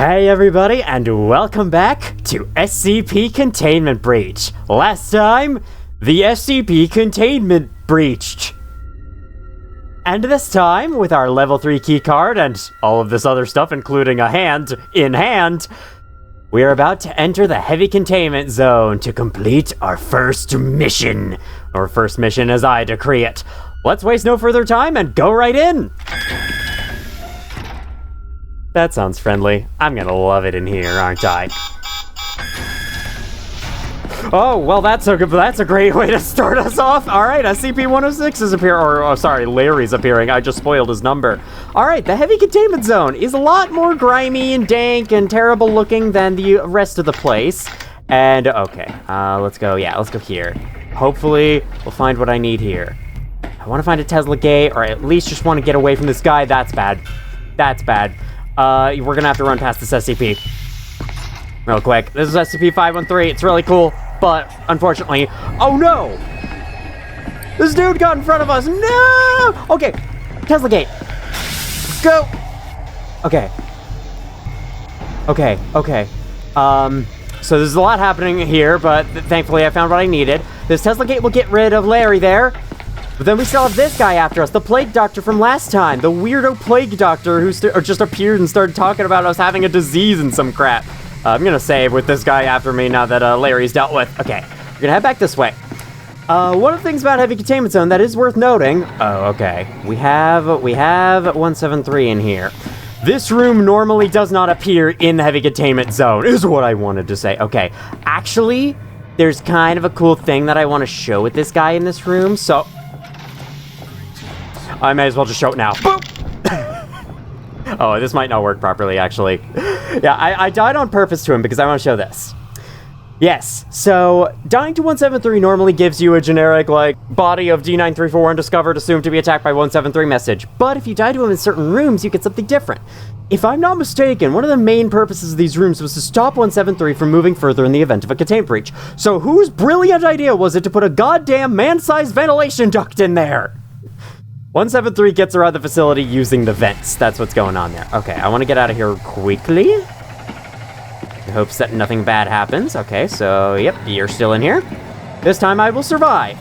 Hey everybody, and welcome back to SCP Containment Breach. Last time, the SCP Containment breached. And this time, with our level 3 keycard and all of this other stuff, including a hand in hand, we are about to enter the Heavy Containment Zone to complete our first mission. Or first mission as I decree it. Let's waste no further time and go right in! That sounds friendly. I'm gonna love it in here, aren't I? Oh, well, that's a great way to start us off. All right, SCP-106 is appearing, or sorry, Larry's appearing. I just spoiled his number. All right, the Heavy Containment Zone is a lot more grimy and dank and terrible looking than the rest of the place. And okay, let's go. Yeah, let's go here. Hopefully, we'll find what I need here. I want to find a Tesla gate, or at least just want to get away from this guy. That's bad. That's bad. We're gonna have to run past this SCP real quick. This is SCP-513. It's really cool, but unfortunately, oh no! This dude got in front of us. No! Okay, Tesla gate. Go. Okay. So there's a lot happening here, but thankfully I found what I needed. This Tesla gate will get rid of Larry there. But then we still have this guy after us, the plague doctor from last time, the weirdo plague doctor who just appeared and started talking about us having a disease and some crap. I'm gonna save with this guy after me now that Larry's dealt with. Okay, we're gonna head back this way. One of the things about Heavy Containment Zone that is worth noting. Oh, okay. We have 173 in here. This room normally does not appear in the Heavy Containment Zone, is what I wanted to say. Okay, actually, there's kind of a cool thing that I want to show with this guy in this room, so I may as well just show it now. Boop! Oh, this might not work properly, actually. Yeah, I died on purpose to him because I want to show this. Yes, so dying to 173 normally gives you a generic, like, body of D934 undiscovered, assumed to be attacked by 173 message. But if you die to him in certain rooms, you get something different. If I'm not mistaken, one of the main purposes of these rooms was to stop 173 from moving further in the event of a containment breach. So whose brilliant idea was it to put a goddamn man-sized ventilation duct in there? 173 gets around the facility using the vents. That's what's going on there. Okay, I want to get out of here quickly. In hopes that nothing bad happens. Okay, so, yep, you're still in here. This time I will survive.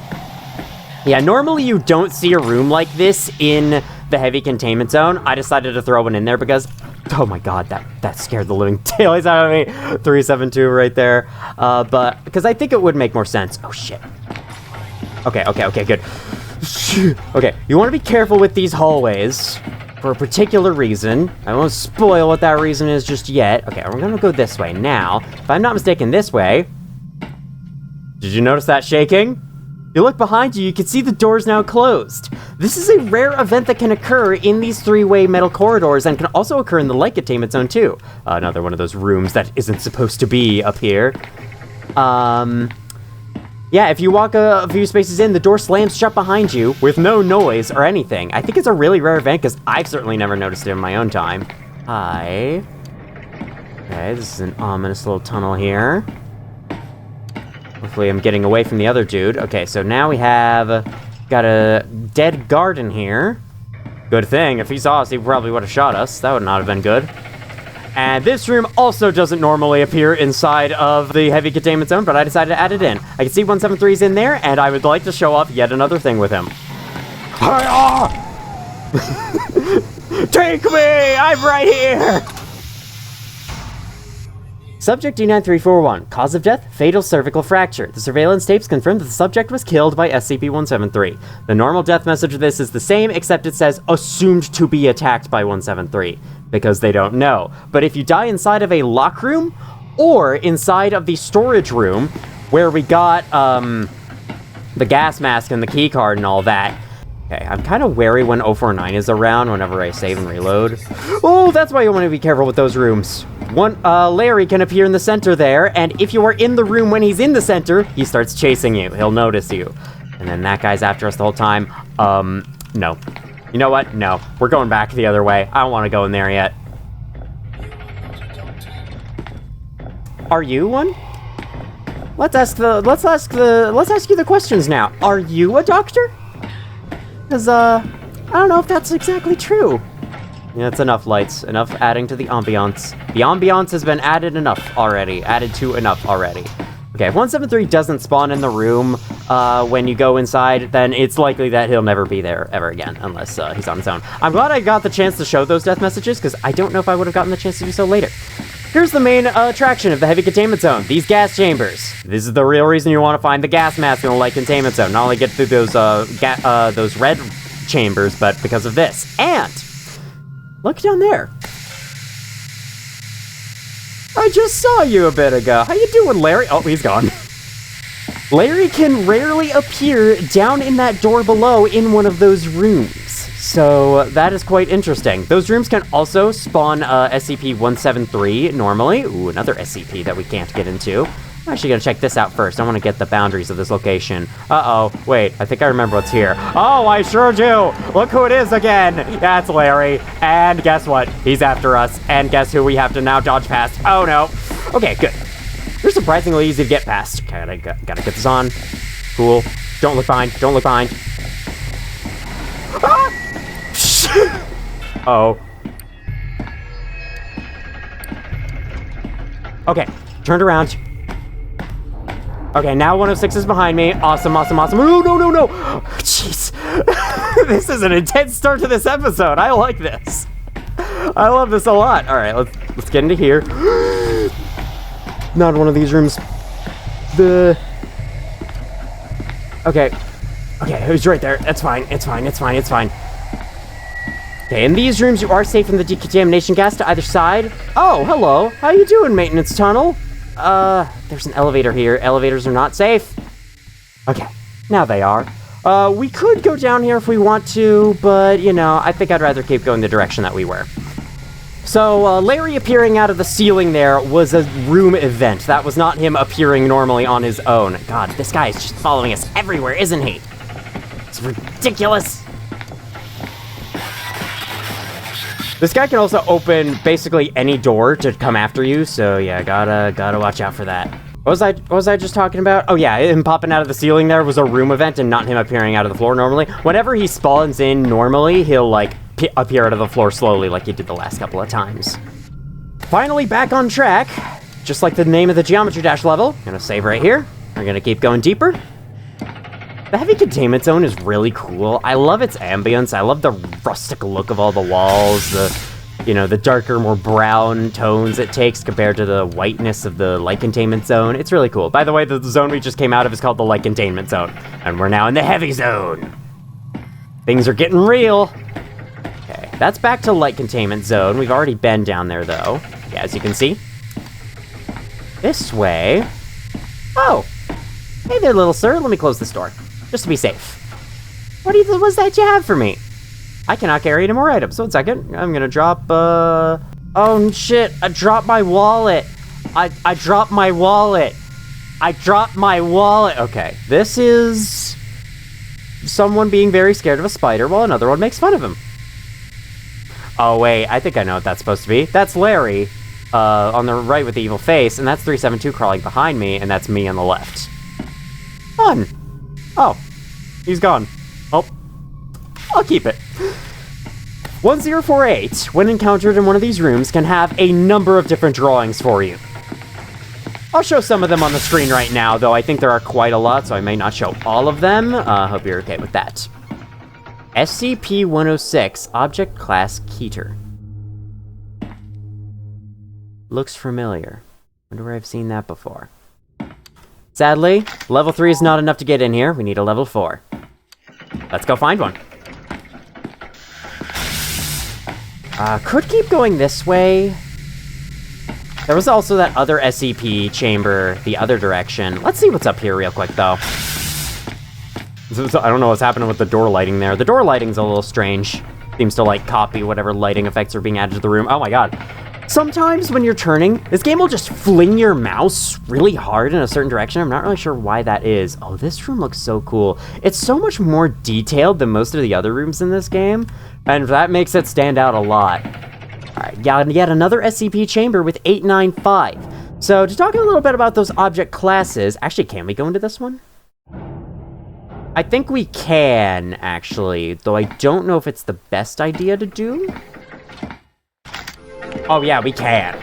Yeah, normally you don't see a room like this in the Heavy Containment Zone. I decided to throw one in there because, oh my god, that scared the living daylights out of me. 372 right there. But, because I think it would make more sense. Oh, shit. Okay, good. Okay, you want to be careful with these hallways for a particular reason. I won't spoil what that reason is just yet. Okay, we're gonna go this way. Now, if I'm not mistaken, this way. Did you notice that shaking? You look behind you, you can see the doors now closed. This is a rare event that can occur in these three-way metal corridors and can also occur in the Light Containment Zone too. Another one of those rooms that isn't supposed to be up here. Yeah, if you walk a few spaces in, the door slams shut behind you with no noise or anything. I think it's a really rare event because I've certainly never noticed it in my own time. Hi. Okay, this is an ominous little tunnel here. Hopefully I'm getting away from the other dude. Okay, so now we have got a dead guard in here. Good thing. If he saw us, he probably would have shot us. That would not have been good. And this room also doesn't normally appear inside of the Heavy Containment Zone, but I decided to add it in. I can see 173's in there, and I would like to show off yet another thing with him. Take me! I'm right here! Subject D9341. Cause of death, fatal cervical fracture. The surveillance tapes confirm that the subject was killed by SCP-173. The normal death message of this is the same, except it says, assumed to be attacked by 173. Because they don't know. But if you die inside of a lock room, or inside of the storage room, where we got, the gas mask and the key card and all that. Okay, I'm kind of wary when 049 is around whenever I save and reload. Oh, that's why you want to be careful with those rooms. Larry can appear in the center there, and if you are in the room when he's in the center, he starts chasing you. He'll notice you. And then that guy's after us the whole time. No. You know what? No. We're going back the other way. I don't want to go in there yet. Are you one? Let's ask you the questions now. Are you a doctor? Because, I don't know if that's exactly true. That's enough lights. Enough adding to the ambiance. The ambiance has been added to enough already. Okay, if 173 doesn't spawn in the room when you go inside, then it's likely that he'll never be there ever again, unless he's on his own. I'm glad I got the chance to show those death messages, because I don't know if I would have gotten the chance to do so later. Here's the main attraction of the Heavy Containment Zone, these gas chambers. This is the real reason you want to find the gas mask in the Light Containment Zone. Not only get through those red chambers, but because of this. And look down there. I just saw you a bit ago. How you doing, Larry? Oh, he's gone. Larry can rarely appear down in that door below in one of those rooms. So that is quite interesting. Those rooms can also spawn SCP-173 normally. Ooh, another SCP that we can't get into. I'm actually gonna check this out first. I wanna get the boundaries of this location. Uh-oh, wait, I think I remember what's here. Oh, I sure do! Look who it is again! That's Larry. And guess what? He's after us. And guess who we have to now dodge past? Oh no. Okay, good. They're surprisingly easy to get past. Okay, gotta get this on. Cool. Don't look behind, don't look behind. Ah! Oh. Okay, turned around. Okay, now 106 is behind me. Awesome, awesome, awesome. Oh, no, no, no. Jeez. This is an intense start to this episode. I like this. I love this a lot. All right, let's get into here. Not one of these rooms. Okay. Okay, who's right there? That's fine. It's fine. It's fine. It's fine. Okay, in these rooms, you are safe from the decontamination gas to either side. Oh, hello. How you doing, maintenance tunnel? There's an elevator here. Elevators are not safe. Okay, now they are. We could go down here if we want to, but, you know, I think I'd rather keep going the direction that we were. So, Larry appearing out of the ceiling there was a room event. That was not him appearing normally on his own. God, this guy is just following us everywhere, isn't he? It's ridiculous. This guy can also open basically any door to come after you, so yeah, gotta watch out for that. What was I just talking about? Oh yeah, him popping out of the ceiling there was a room event and not him appearing out of the floor normally. Whenever he spawns in normally, he'll like appear out of the floor slowly like he did the last couple of times. Finally back on track, just like the name of the Geometry Dash level. Gonna save right here. We're gonna keep going deeper. The Heavy Containment Zone is really cool. I love its ambience. I love the rustic look of all the walls, the darker, more brown tones it takes compared to the whiteness of the Light Containment Zone. It's really cool. By the way, the zone we just came out of is called the Light Containment Zone, and we're now in the Heavy Zone. Things are getting real. Okay, that's back to Light Containment Zone. We've already been down there, though. Yeah, as you can see. This way. Oh, hey there, little sir. Let me close this door. Just to be safe. What's that you have for me? I cannot carry any more items. So 1 second. I'm gonna drop, oh shit, I dropped my wallet. I dropped my wallet. I dropped my wallet. Okay, this is someone being very scared of a spider while another one makes fun of him. Oh wait, I think I know what that's supposed to be. That's Larry, on the right with the evil face, and that's 372 crawling behind me, and that's me on the left. Fun. Oh, he's gone. Oh, I'll keep it. 1048, when encountered in one of these rooms, can have a number of different drawings for you. I'll show some of them on the screen right now, though I think there are quite a lot, so I may not show all of them. Hope you're okay with that. SCP-106, Object Class Keter. Looks familiar. Wonder where I've seen that before. Sadly, level 3 is not enough to get in here. We need a level 4. Let's go find one. Could keep going this way. There was also that other SCP chamber the other direction. Let's see what's up here real quick, though. I don't know what's happening with the door lighting there. The door lighting's a little strange. Seems to, like, copy whatever lighting effects are being added to the room. Oh my god. Sometimes when you're turning, this game will just fling your mouse really hard in a certain direction. I'm not really sure why that is. Oh, this room looks so cool. It's so much more detailed than most of the other rooms in this game, and that makes it stand out a lot. Alright, got yet another SCP chamber with 895. So, to talk a little bit about those object classes, actually, can we go into this one? I think we can, actually, though I don't know if it's the best idea to do. Oh yeah, we can.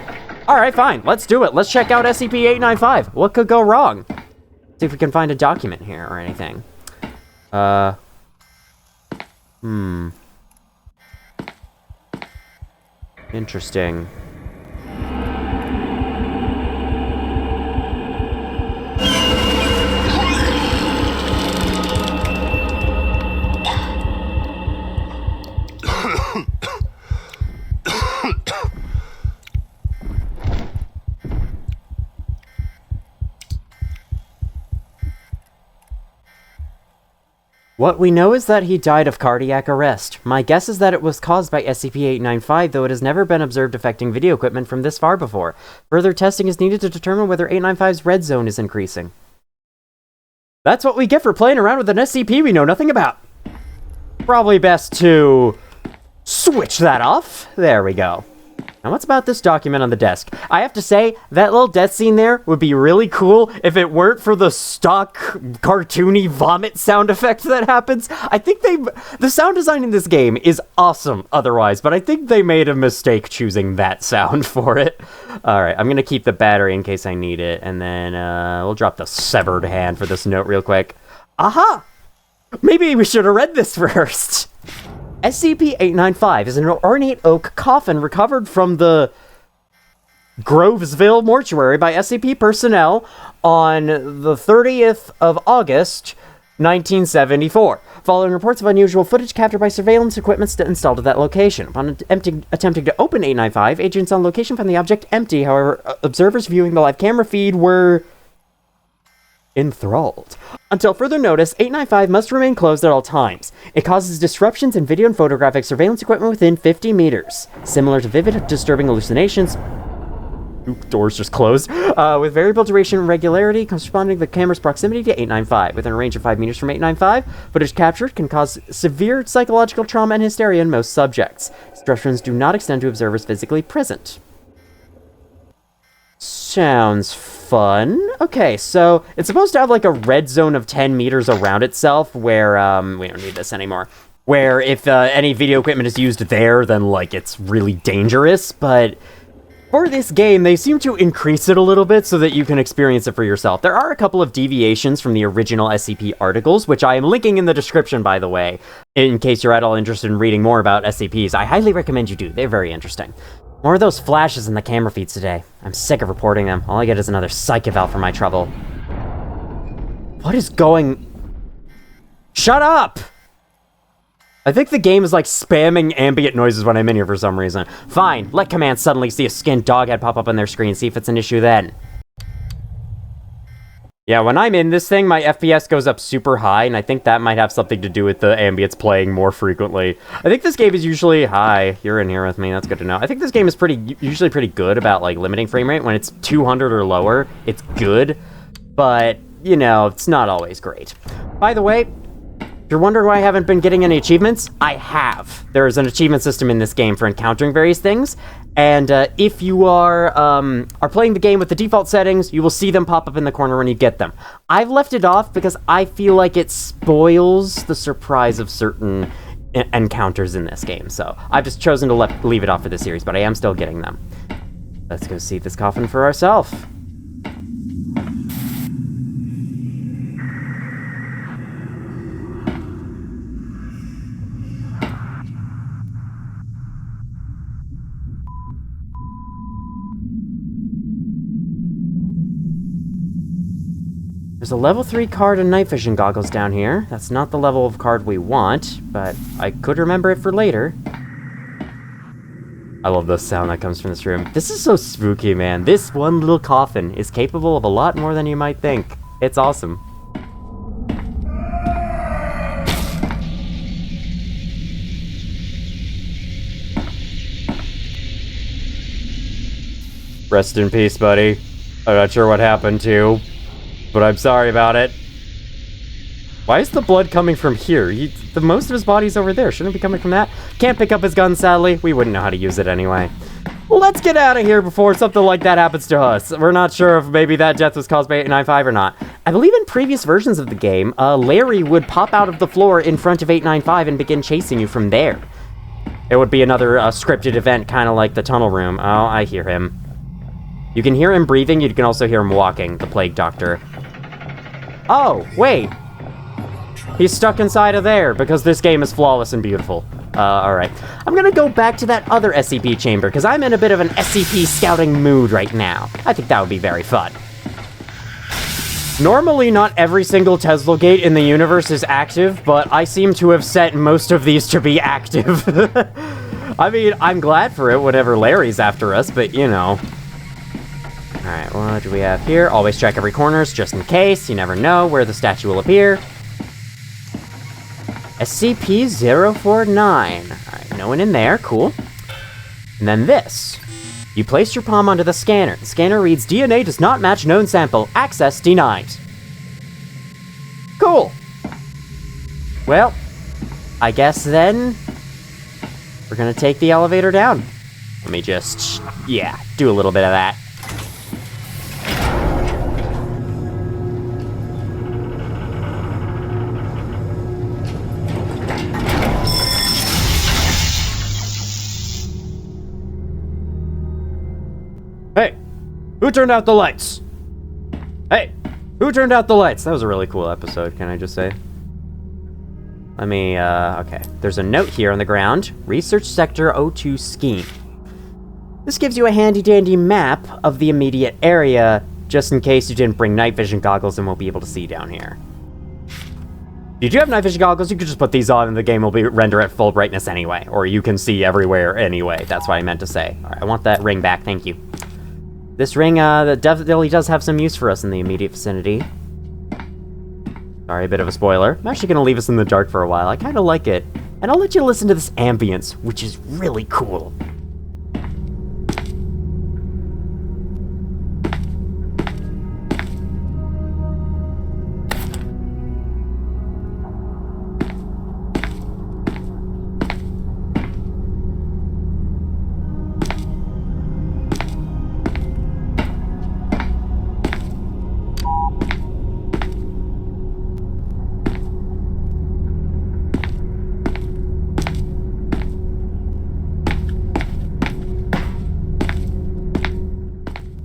Alright, fine. Let's do it. Let's check out SCP-895. What could go wrong? See if we can find a document here or anything. Interesting. What we know is that he died of cardiac arrest. My guess is that it was caused by SCP-895, though it has never been observed affecting video equipment from this far before. Further testing is needed to determine whether 895's red zone is increasing. That's what we get for playing around with an SCP we know nothing about. Probably best to switch that off. There we go. Now what's about this document on the desk? I have to say, that little death scene there would be really cool if it weren't for the stock cartoony vomit sound effect that happens. I think the sound design in this game is awesome otherwise, but I think they made a mistake choosing that sound for it. Alright, I'm gonna keep the battery in case I need it, and then we'll drop the severed hand for this note real quick. Aha! Maybe we should have read this first. SCP-895 is an ornate oak coffin recovered from the Grovesville mortuary by SCP personnel on the 30th of August, 1974, following reports of unusual footage captured by surveillance equipment installed at that location. Upon attempting to open 895, agents on location found the object empty. However, observers viewing the live camera feed were enthralled. Until further notice, 895 must remain closed at all times. It causes disruptions in video and photographic surveillance equipment within 50 meters. Similar to vivid, disturbing hallucinations... Oop, doors just closed. With variable duration and regularity corresponding to the camera's proximity to 895. Within a range of 5 meters from 895, footage captured can cause severe psychological trauma and hysteria in most subjects. Disruptions do not extend to observers physically present. Sounds fun. Okay, so it's supposed to have like a red zone of 10 meters around itself where, we don't need this anymore. Where if any video equipment is used there, then like it's really dangerous, but for this game, they seem to increase it a little bit so that you can experience it for yourself. There are a couple of deviations from the original SCP articles, which I am linking in the description, by the way, in case you're at all interested in reading more about SCPs. I highly recommend you do. They're very interesting. More of those flashes in the camera feeds today. I'm sick of reporting them. All I get is another psych eval for my trouble. What is going... Shut up! I think the game is like spamming ambient noises when I'm in here for some reason. Fine, let command suddenly see a skinned dog head pop up on their screen, see if it's an issue then. Yeah, when I'm in this thing, my FPS goes up super high, and I think that might have something to do with the ambience playing more frequently. I think this game is usually... Hi, you're in here with me, that's good to know. I think this game is usually pretty good about, like, limiting frame rate. When it's 200 or lower, it's good, but, you know, it's not always great. By the way, if you're wondering why I haven't been getting any achievements, I have. There is an achievement system in this game for encountering various things, and if you are playing the game with the default settings, you will see them pop up in the corner when you get them. I've left it off because I feel like it spoils the surprise of certain encounters in this game, so I've just chosen to leave it off for this series, but I am still getting them. Let's go see this coffin for ourselves. There's a level 3 card and night vision goggles down here. That's not the level of card we want, but I could remember it for later. I love the sound that comes from this room. This is so spooky, man. This one little coffin is capable of a lot more than you might think. It's awesome. Rest in peace, buddy. I'm not sure what happened to you, but I'm sorry about it. Why is the blood coming from here? Most of his body's over there. Shouldn't it be coming from that? Can't pick up his gun, sadly. We wouldn't know how to use it anyway. Let's get out of here before something like that happens to us. We're not sure if maybe that death was caused by 895 or not. I believe in previous versions of the game, Larry would pop out of the floor in front of 895 and begin chasing you from there. It would be another scripted event, kind of like the tunnel room. Oh, I hear him. You can hear him breathing, you can also hear him walking, the Plague Doctor. Oh, wait. He's stuck inside of there, because this game is flawless and beautiful. Alright. I'm gonna go back to that other SCP chamber, because I'm in a bit of an SCP scouting mood right now. I think that would be very fun. Normally, not every single Tesla gate in the universe is active, but I seem to have set most of these to be active. I mean, I'm glad for it whenever Larry's after us, but you know. Alright, what do we have here? Always check every corners, just in case. You never know where the statue will appear. SCP-049. Alright, no one in there, cool. And then this. You place your palm onto the scanner. The scanner reads, DNA does not match known sample. Access denied. Cool. Well, I guess then we're gonna take the elevator down. Let me just, yeah, do a little bit of that. Hey, who turned out the lights? Hey, who turned out the lights? That was a really cool episode, can I just say? Let me, okay. There's a note here on the ground. Research Sector 02 Scheme. This gives you a handy-dandy map of the immediate area, just in case you didn't bring night vision goggles and won't be able to see down here. If you do have night vision goggles, you could just put these on and the game will be render at full brightness anyway. Or you can see everywhere anyway. That's what I meant to say. Alright, I want that ring back, thank you. This ring, that definitely does have some use for us in the immediate vicinity. Sorry, a bit of a spoiler. I'm actually gonna leave us in the dark for a while. I kinda like it. And I'll let you listen to this ambience, which is really cool.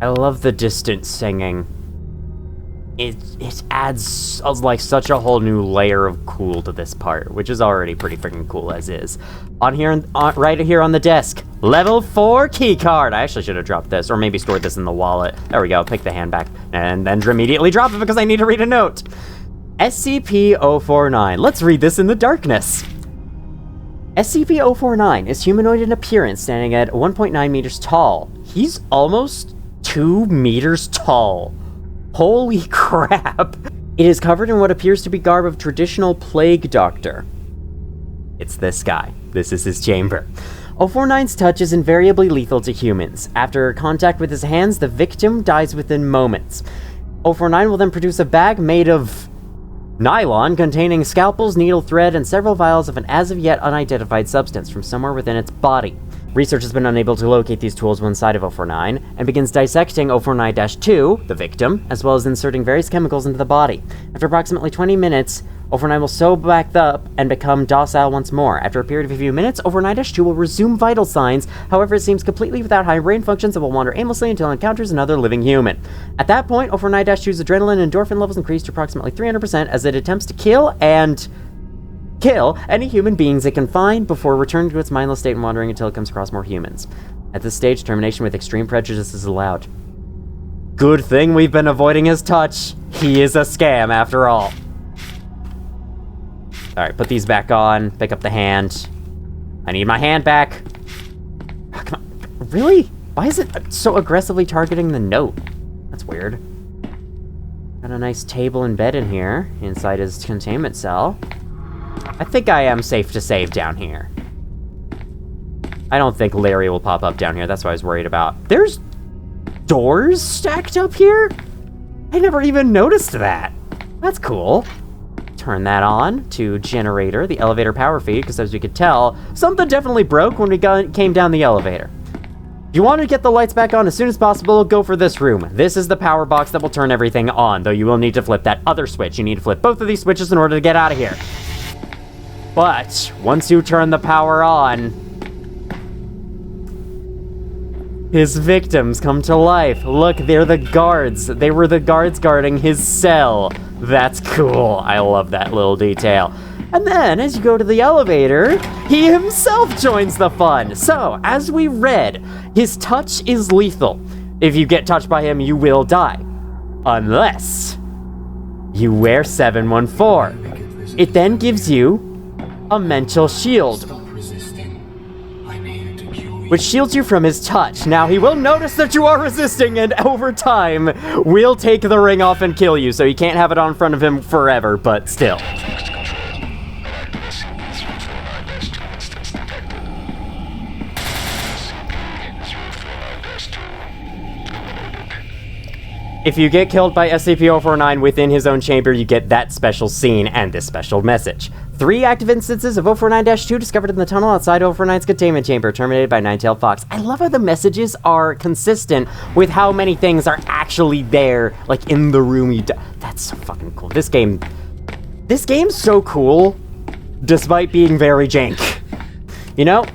I love the distant singing. It adds like such a whole new layer of cool to this part, which is already pretty freaking cool as is. On here, right here on the desk, level 4 key card. I actually should have dropped this, or maybe stored this in the wallet. There we go. Pick the hand back, and then immediately drop it because I need to read a note. SCP-049. Let's read this in the darkness. SCP-049 is humanoid in appearance, standing at 1.9 meters tall. He's almost 2 meters tall. Holy crap. It is covered in what appears to be garb of traditional plague doctor. It's this guy. This is his chamber. 049's touch is invariably lethal to humans. After contact with his hands, the victim dies within moments. 049 will then produce a bag made of nylon containing scalpels, needle thread, and several vials of an as-of-yet unidentified substance from somewhere within its body. Research has been unable to locate these tools inside of 049, and begins dissecting 049-2, the victim, as well as inserting various chemicals into the body. After approximately 20 minutes, 049 will sew back up and become docile once more. After a period of a few minutes, 049-2 will resume vital signs, however it seems completely without high brain functions and will wander aimlessly until it encounters another living human. At that point, 049-2's adrenaline and endorphin levels increase to approximately 300% as it attempts to kill any human beings it can find before returning to its mindless state and wandering until it comes across more humans. At this stage, termination with extreme prejudice is allowed. Good thing we've been avoiding his touch. He is a scam after all. Alright, put these back on. Pick up the hand. I need my hand back. Oh, come on. Really? Why is it so aggressively targeting the note? That's weird. Got a nice table and bed in here, inside his containment cell. I think I am safe to save down here. I don't think Larry will pop up down here. That's what I was worried about. There's doors stacked up here? I never even noticed that. That's cool. Turn that on to generator, the elevator power feed, because as we could tell, something definitely broke when we came down the elevator. If you want to get the lights back on as soon as possible, go for this room. This is the power box that will turn everything on, though you will need to flip that other switch. You need to flip both of these switches in order to get out of here. But once you turn the power on, His victims come to life. Look, they're the guards. They were the guards guarding his cell. That's cool. I love that little detail. And then, as you go to the elevator, he himself joins the fun. So, as we read, his touch is lethal. If you get touched by him, you will die. Unless you wear 714. It then gives you a mental shield, which shields you from his touch. Now, he will notice that you are resisting, and over time, will take the ring off and kill you, so you can't have it on in front of him forever, but still. If you get killed by SCP-049 within his own chamber, you get that special scene and this special message. 3 active instances of 049-2 discovered in the tunnel outside 049's containment chamber, terminated by Nine-Tailed Fox. I love how the messages are consistent with how many things are actually there, like in the room you That's so fucking cool. This game's so cool, despite being very jank. You know,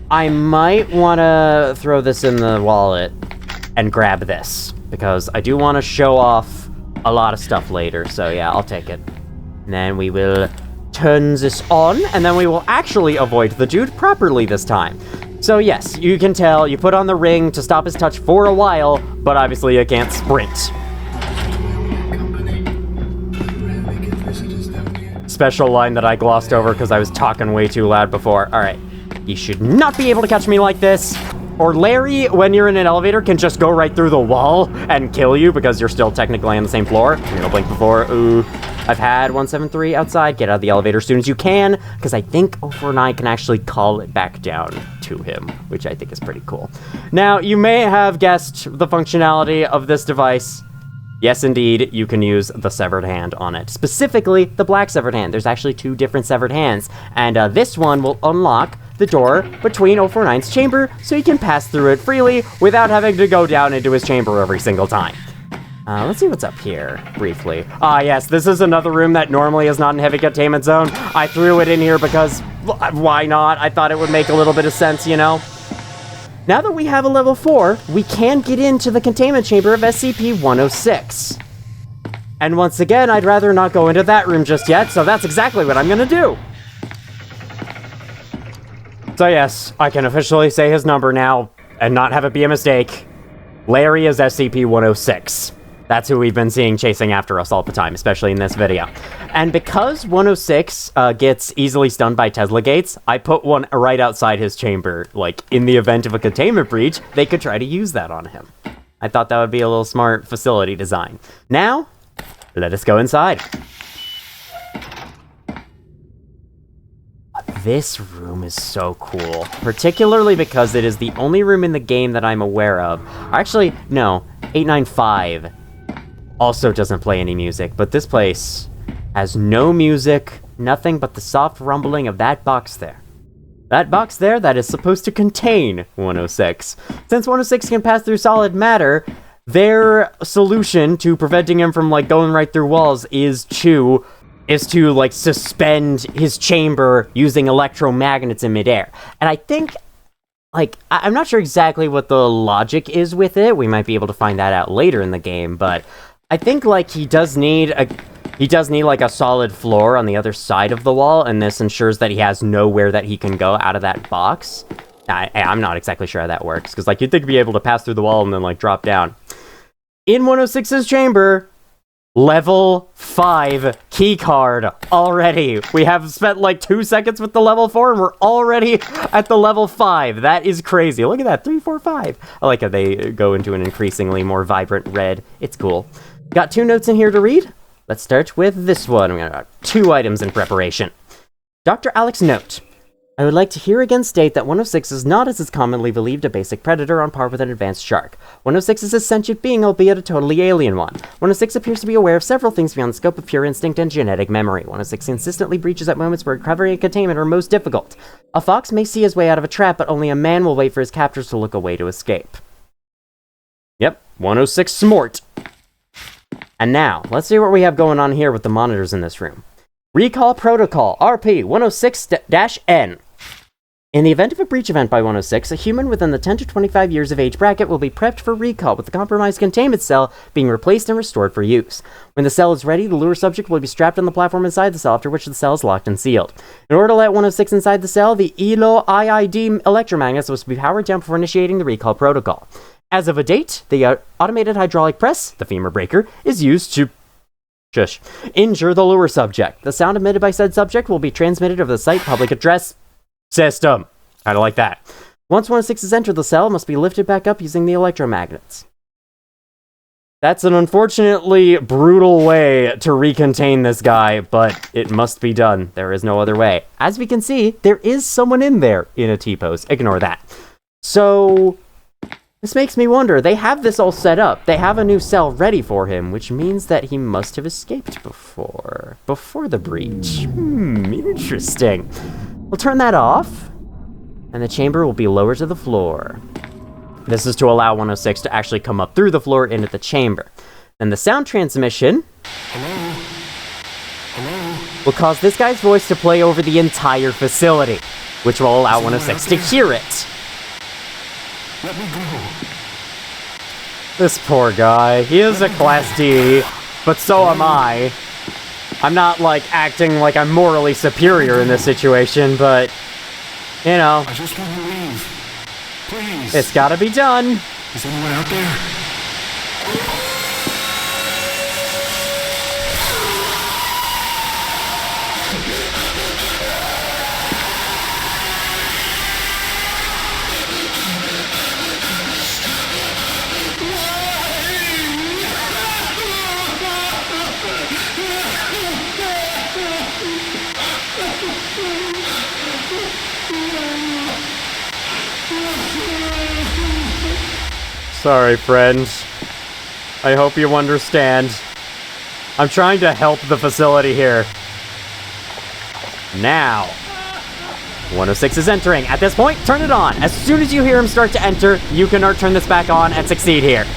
I might want to throw this in the wallet and grab this, because I do want to show off a lot of stuff later, so yeah, I'll take it. And then we will turn this on, and then we will actually avoid the dude properly this time. So yes, you can tell, you put on the ring to stop his touch for a while, but obviously you can't sprint. Special line that I glossed over because I was talking way too loud before. Alright, you should not be able to catch me like this. Or Larry, when you're in an elevator, can just go right through the wall and kill you because you're still technically on the same floor. I'm gonna blink before. Ooh. I've had 173 outside. Get out of the elevator as soon as you can, because I think 049 can actually call it back down to him, which I think is pretty cool. Now, you may have guessed the functionality of this device. Yes, indeed, you can use the severed hand on it. Specifically, the black severed hand. There's actually 2 different severed hands, and this one will unlock the door between 049's chamber, so he can pass through it freely without having to go down into his chamber every single time. Let's see what's up here, briefly. Yes, this is another room that normally is not in Heavy Containment Zone. I threw it in here because, why not? I thought it would make a little bit of sense, you know? Now that we have a level 4, we can get into the containment chamber of SCP-106. And once again, I'd rather not go into that room just yet, so that's exactly what I'm gonna do. So yes, I can officially say his number now, and not have it be a mistake. Larry is SCP-106. That's who we've been seeing chasing after us all the time, especially in this video. And because 106 gets easily stunned by Tesla gates, I put one right outside his chamber. Like, in the event of a containment breach, they could try to use that on him. I thought that would be a little smart facility design. Now, let us go inside. This room is so cool, particularly because it is the only room in the game that I'm aware of. Actually, no, 895 also doesn't play any music, but this place has no music, nothing but the soft rumbling of that box there. That box there that is supposed to contain 106. Since 106 can pass through solid matter, their solution to preventing him from, like, going right through walls is to like suspend his chamber using electromagnets in midair. And I think, like, I'm not sure exactly what the logic is with it. We might be able to find that out later in the game, but I think, like, he does need like a solid floor on the other side of the wall, and this ensures that he has nowhere that he can go out of that box. I'm not exactly sure how that works, because, like, you'd think he'd be able to pass through the wall and then, like, drop down. In 106's chamber, level 5 keycard already. We have spent like 2 seconds with the level 4 and we're already at the level 5. That is crazy. Look at that, 3, 4, 5. I like how they go into an increasingly more vibrant red. It's cool. Got 2 notes in here to read. Let's start with this one. We got 2 items in preparation. Dr. Alex note. I would like to here again state that 106 is not, as is commonly believed, a basic predator on par with an advanced shark. 106 is a sentient being, albeit a totally alien one. 106 appears to be aware of several things beyond the scope of pure instinct and genetic memory. 106 consistently breaches at moments where recovery and containment are most difficult. A fox may see his way out of a trap, but only a man will wait for his captors to look away to escape. Yep, 106 smart. And now, let's see what we have going on here with the monitors in this room. Recall Protocol, RP-106-N. In the event of a breach event by 106, a human within the 10 to 25 years of age bracket will be prepped for recall, with the compromised containment cell being replaced and restored for use. When the cell is ready, the lure subject will be strapped on the platform inside the cell, after which the cell is locked and sealed. In order to let 106 inside the cell, the ELO IID electromagnets must be powered down before initiating the recall protocol. As of a date, the automated hydraulic press, the femur breaker, is used to injure the lure subject. The sound emitted by said subject will be transmitted over the site public address system. Kinda like that. Once 106 has entered the cell, it must be lifted back up using the electromagnets. That's an unfortunately brutal way to recontain this guy, but it must be done. There is no other way. As we can see, there is someone in there in a T-pose. Ignore that. So, this makes me wonder. They have this all set up. They have a new cell ready for him, which means that he must have escaped before the breach. Interesting. We'll turn that off, and the chamber will be lowered to the floor. This is to allow 106 to actually come up through the floor into the chamber. Then the sound transmission will cause this guy's voice to play over the entire facility, which will allow 106 to hear it. Let me go. This poor guy. He is a Class D, but so am I. I'm not, like, acting like I'm morally superior in this situation, but, you know. I just want to leave. Please. It's gotta be done. Is anyone out there? Sorry, friend. I hope you understand. I'm trying to help the facility here. Now, 106 is entering. At this point, turn it on. As soon as you hear him start to enter, you can turn this back on and succeed here.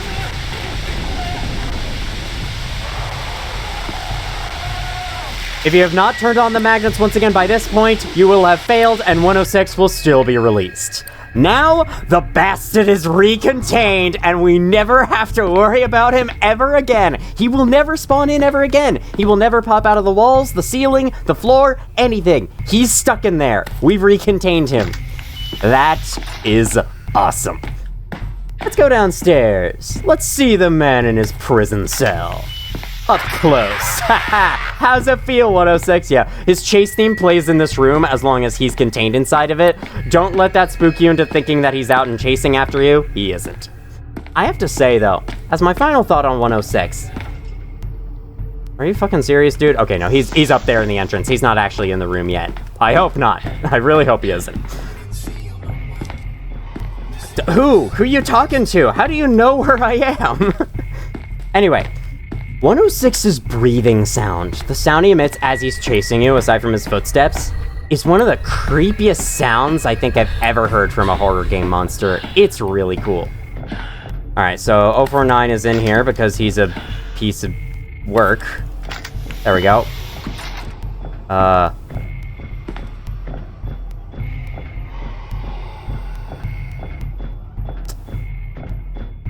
If you have not turned on the magnets once again by this point, you will have failed and 106 will still be released. Now, the bastard is recontained, and we never have to worry about him ever again. He will never spawn in ever again. He will never pop out of the walls, the ceiling, the floor, anything. He's stuck in there. We've recontained him. That is awesome. Let's go downstairs. Let's see the man in his prison cell. Up close. How's it feel, 106? Yeah, his chase theme plays in this room as long as he's contained inside of it. Don't let that spook you into thinking that he's out and chasing after you. He isn't. I have to say, though, as my final thought on 106... Are you fucking serious, dude? Okay, no, he's up there in the entrance. He's not actually in the room yet. I hope not. I really hope he isn't. Who? Who are you talking to? How do you know where I am? Anyway... 106's breathing sound, the sound he emits as he's chasing you, aside from his footsteps, is one of the creepiest sounds I think I've ever heard from a horror game monster. It's really cool. Alright, so 049 is in here because he's a piece of work. There we go. I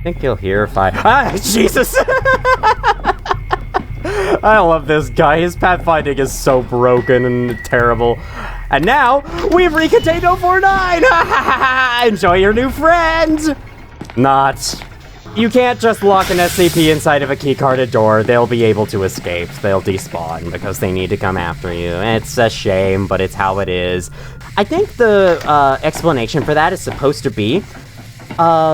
think he'll hear if I... Ah, Jesus! I love this guy. His pathfinding is so broken and terrible. And now, we've recontained 049! Enjoy your new friend! Not. You can't just lock an SCP inside of a keycarded door. They'll be able to escape. They'll despawn because they need to come after you. It's a shame, but it's how it is. I think the explanation for that is supposed to be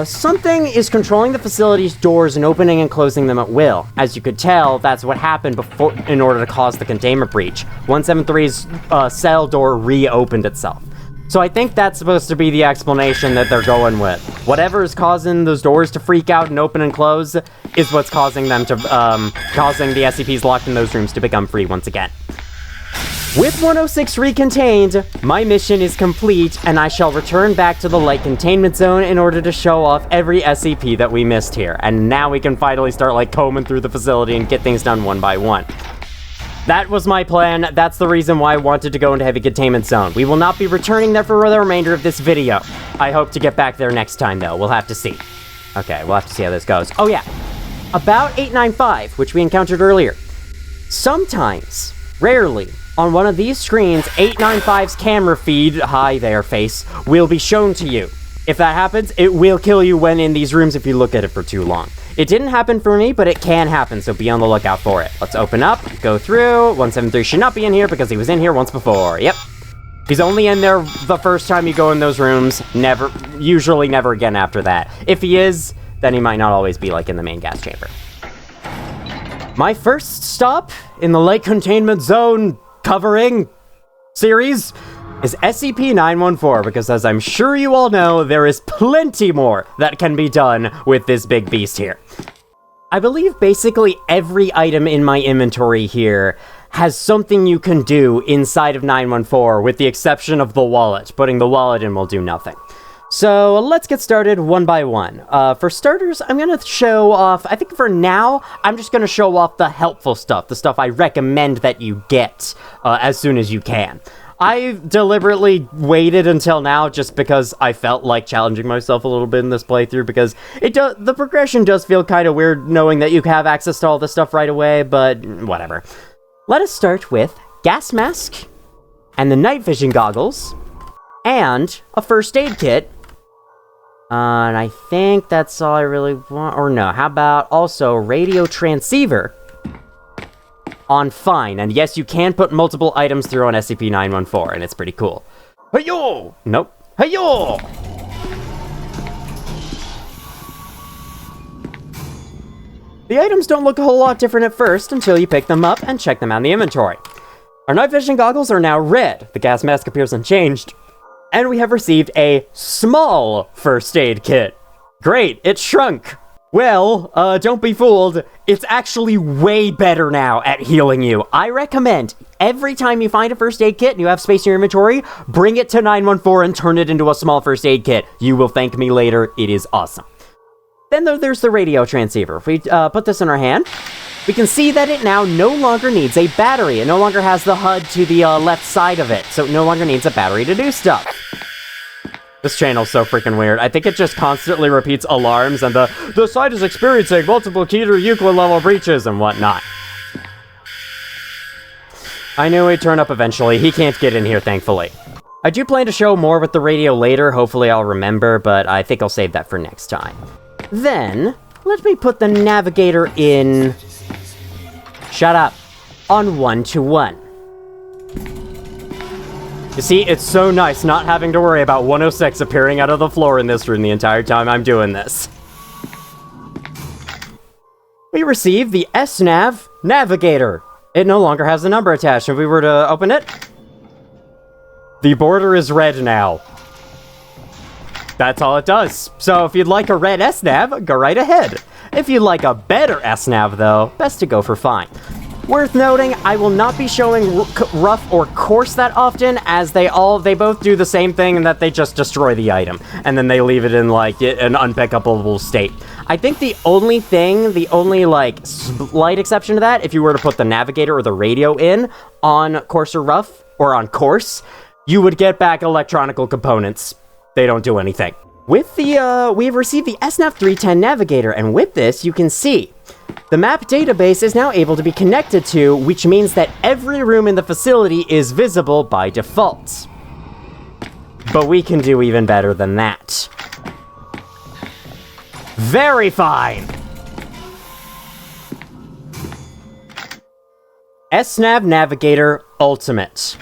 something is controlling the facility's doors and opening and closing them at will. As you could tell, that's what happened before in order to cause the containment breach. 173's cell door reopened itself. So I think that's supposed to be the explanation that they're going with. Whatever is causing those doors to freak out and open and close is what's causing them to, causing the SCPs locked in those rooms to become free once again. With 106 recontained, my mission is complete, and I shall return back to the Light Containment Zone in order to show off every SCP that we missed here. And now we can finally start, like, combing through the facility and get things done one by one. That was my plan. That's the reason why I wanted to go into Heavy Containment Zone. We will not be returning there for the remainder of this video. I hope to get back there next time, though. We'll have to see. Okay, we'll have to see how this goes. Oh, yeah. About 895, which we encountered earlier. Sometimes, rarely, on one of these screens, 895's camera feed, hi there, face, will be shown to you. If that happens, it will kill you when in these rooms if you look at it for too long. It didn't happen for me, but it can happen, so be on the lookout for it. Let's open up, go through. 173 should not be in here because he was in here once before. Yep. He's only in there the first time you go in those rooms. Usually never again after that. If he is, then he might not always be, like, in the main gas chamber. My first stop in the Light Containment Zone covering series is SCP-914, because as I'm sure you all know, there is plenty more that can be done with this big beast here. I believe basically every item in my inventory here has something you can do inside of 914, with the exception of the wallet. Putting the wallet in will do nothing. So let's get started one by one. For starters, I'm going to show off, I think for now, I'm just going to show off the helpful stuff, the stuff I recommend that you get as soon as you can. I deliberately waited until now just because I felt like challenging myself a little bit in this playthrough, because the progression does feel kind of weird knowing that you have access to all this stuff right away, but whatever. Let us start with gas mask, and the night vision goggles, and a first aid kit. And I think that's all I really want, or no, how about also radio transceiver on fine. And yes, you can put multiple items through on SCP-914, and it's pretty cool. Hey-yo! Nope. Hey-yo! The items don't look a whole lot different at first until you pick them up and check them out in the inventory. Our night vision goggles are now red. The gas mask appears unchanged. And we have received a small first aid kit. Great, it shrunk. Well, don't be fooled. It's actually way better now at healing you. I recommend every time you find a first aid kit and you have space in your inventory, bring it to 914 and turn it into a small first aid kit. You will thank me later. It is awesome. Then there's the radio transceiver. If we put this in our hand, we can see that it now no longer needs a battery. It no longer has the HUD to the left side of it, so it no longer needs a battery to do stuff. This channel's so freaking weird. I think it just constantly repeats alarms and the site is experiencing multiple Keter Euclid level breaches and whatnot. I knew he'd turn up eventually. He can't get in here, thankfully. I do plan to show more with the radio later. Hopefully I'll remember, but I think I'll save that for next time. Then, let me put the navigator in... Shut up. On 1-to-1. You see, it's so nice not having to worry about 106 appearing out of the floor in this room the entire time I'm doing this. We receive the SNAV Navigator. It no longer has a number attached. If we were to open it, the border is red now. That's all it does. So if you'd like a red SNAV, go right ahead. If you'd like a better SNAV, though, best to go for fine. Worth noting, I will not be showing rough or coarse that often, as they both do the same thing in that they just destroy the item, and then they leave it in, like, an unpickable state. I think the only, like, slight exception to that, if you were to put the navigator or the radio in on coarse or rough, or on coarse, you would get back electronical components. They don't do anything. With the, we've received the SNAV 310 Navigator, and with this, you can see the map database is now able to be connected to, which means that every room in the facility is visible by default. But we can do even better than that. Very fine! SNAV Navigator Ultimate.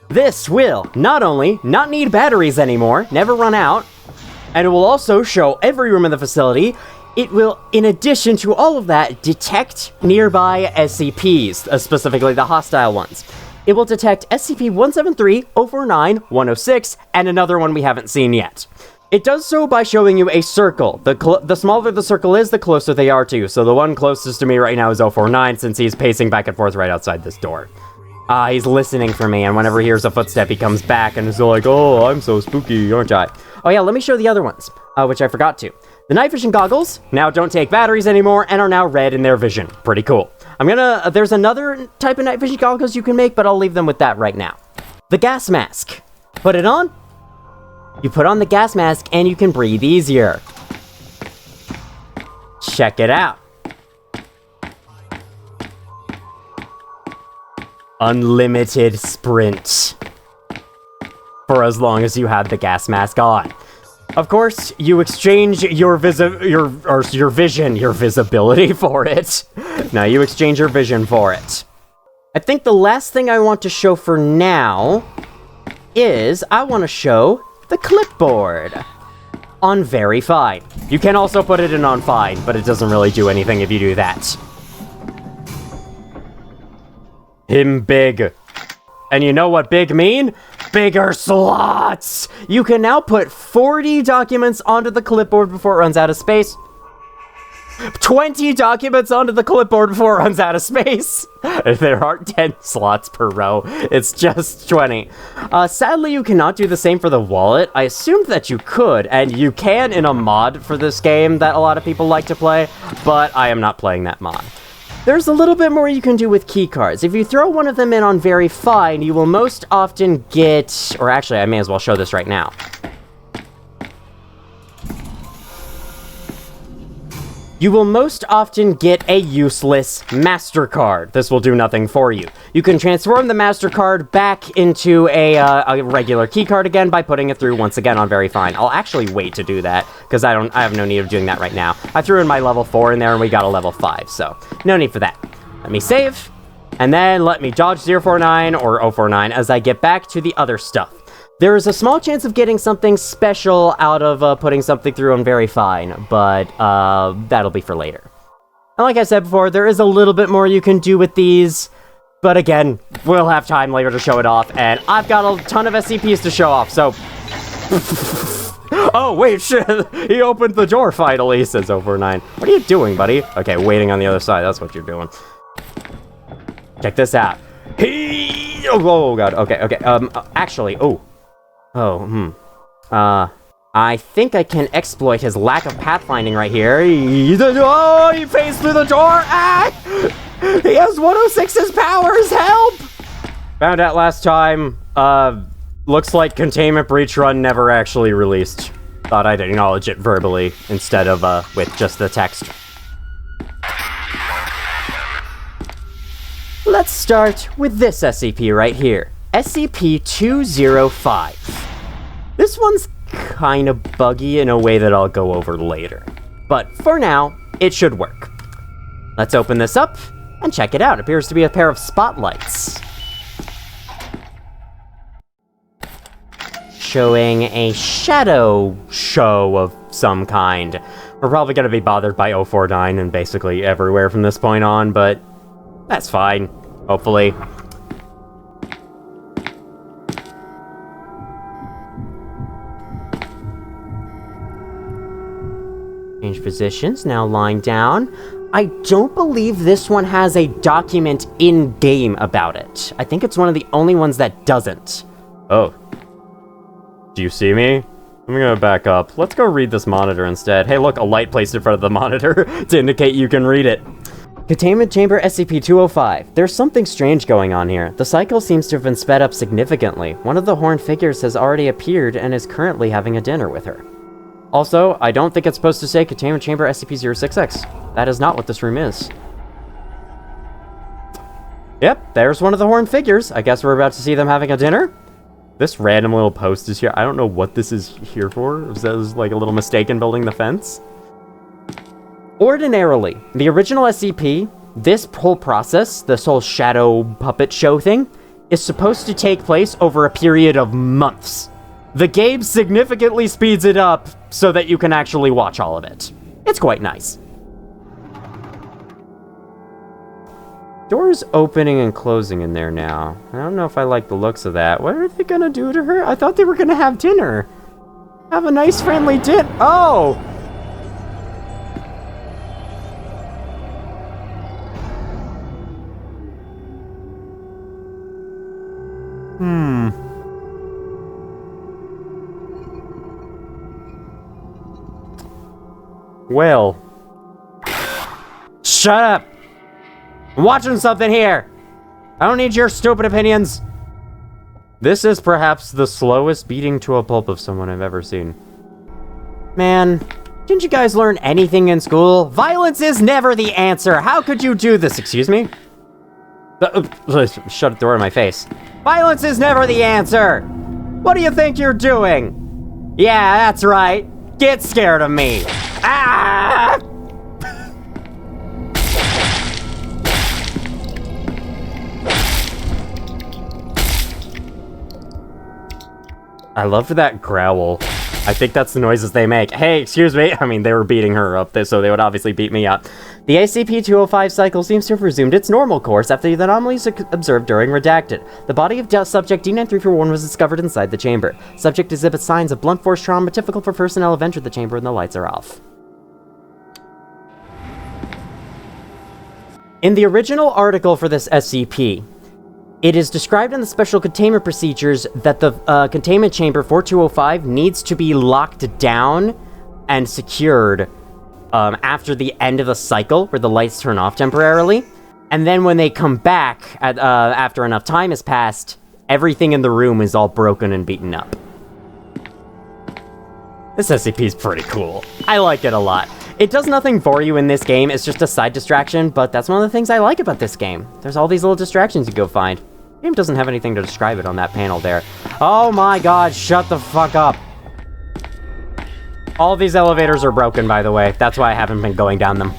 This will not only not need batteries anymore, never run out, and it will also show every room in the facility. It will, in addition to all of that, detect nearby SCPs, specifically the hostile ones. It will detect SCP-173, 049, 106, and another one we haven't seen yet. It does so by showing you a circle. The smaller the circle is, the closer they are to you. So the one closest to me right now is 049, since he's pacing back and forth right outside this door. He's listening for me, and whenever he hears a footstep, he comes back and is like, oh, I'm so spooky, aren't I? Oh yeah, let me show the other ones, which I forgot to. The night vision goggles now don't take batteries anymore and are now red in their vision. Pretty cool. There's another type of night vision goggles you can make, but I'll leave them with that right now. The gas mask. Put it on. You put on the gas mask and you can breathe easier. Check it out. Unlimited sprint. For as long as you have the gas mask on. Of course, you exchange your visibility for it. No, you exchange your vision for it. I think the last thing I want to show for now is I want to show the clipboard on very fine. You can also put it in on fine, but it doesn't really do anything if you do that. Him big. And you know what big mean? Bigger slots! You can now put 40 documents onto the clipboard before it runs out of space. 20 documents onto the clipboard before it runs out of space. There aren't 10 slots per row. It's just 20. Sadly, you cannot do the same for the wallet. I assumed that you could, and you can in a mod for this game that a lot of people like to play, but I am not playing that mod. There's a little bit more you can do with keycards. If you throw one of them in on very fine, you will most often get... Or actually, I may as well show this right now. You will most often get a useless MasterCard. This will do nothing for you. You can transform the MasterCard back into a regular keycard again by putting it through once again on very fine. I'll actually wait to do that, because I have no need of doing that right now. I threw in my level 4 in there and we got a level 5, so no need for that. Let me save, and then let me dodge 049 or 049 as I get back to the other stuff. There is a small chance of getting something special out of putting something through on very fine, but that'll be for later. And like I said before, there is a little bit more you can do with these, but again, we'll have time later to show it off, and I've got a ton of SCPs to show off, so... Oh, wait, shit, he opened the door finally, says 049. What are you doing, buddy? Okay, waiting on the other side, that's what you're doing. Check this out. Oh, God, okay, actually, I think I can exploit his lack of pathfinding right here. He phased through the door! Ah! He has 106's powers, help! Found out last time, looks like Containment Breach Run never actually released. Thought I'd acknowledge it verbally, instead of, with just the text. Let's start with this SCP right here. SCP-205. This one's kind of buggy in a way that I'll go over later. But for now, it should work. Let's open this up and check it out. It appears to be a pair of spotlights. Showing a shadow show of some kind. We're probably going to be bothered by 049 and basically everywhere from this point on, but that's fine, hopefully. Change positions, now lying down. I don't believe this one has a document in-game about it. I think it's one of the only ones that doesn't. Oh. Do you see me? I'm gonna back up. Let's go read this monitor instead. Hey look, a light placed in front of the monitor to indicate you can read it. Containment Chamber SCP-205. There's something strange going on here. The cycle seems to have been sped up significantly. One of the horned figures has already appeared and is currently having a dinner with her. Also, I don't think it's supposed to say Containment Chamber SCP-06X. That is not what this room is. Yep, there's one of the horned figures. I guess we're about to see them having a dinner. This random little post is here. I don't know what this is here for. Is that like a little mistake in building the fence? Ordinarily, the original SCP, this whole process, this whole shadow puppet show thing, is supposed to take place over a period of months. The game significantly speeds it up so that you can actually watch all of it. It's quite nice. Doors opening and closing in there now. I don't know if I like the looks of that. What are they gonna do to her? I thought they were gonna have dinner. Have a nice friendly dinner. Oh! Well. Shut up! I'm watching something here. I don't need your stupid opinions. This is perhaps the slowest beating to a pulp of someone I've ever seen. Man, didn't you guys learn anything in school? Violence is never the answer. How could you do this? Excuse me? Shut the door in my face. Violence is never the answer. What do you think you're doing? Yeah, that's right. Get scared of me. Ah! I loved that growl. I think that's the noises they make. Hey, excuse me. I mean, they were beating her up, so they would obviously beat me up. The SCP-205 cycle seems to have resumed its normal course after the anomalies observed during Redacted. The body of subject D9341 was discovered inside the chamber. Subject exhibits signs of blunt force trauma typical for personnel who have entered the chamber and the lights are off. In the original article for this SCP, it is described in the special containment procedures that the containment chamber 4205 needs to be locked down and secured after the end of the cycle, where the lights turn off temporarily. And then when they come back, after enough time has passed, everything in the room is all broken and beaten up. This SCP is pretty cool. I like it a lot. It does nothing for you in this game, it's just a side distraction, but that's one of the things I like about this game. There's all these little distractions you go find. The game doesn't have anything to describe it on that panel there. Oh my god, shut the fuck up. All these elevators are broken, by the way. That's why I haven't been going down them.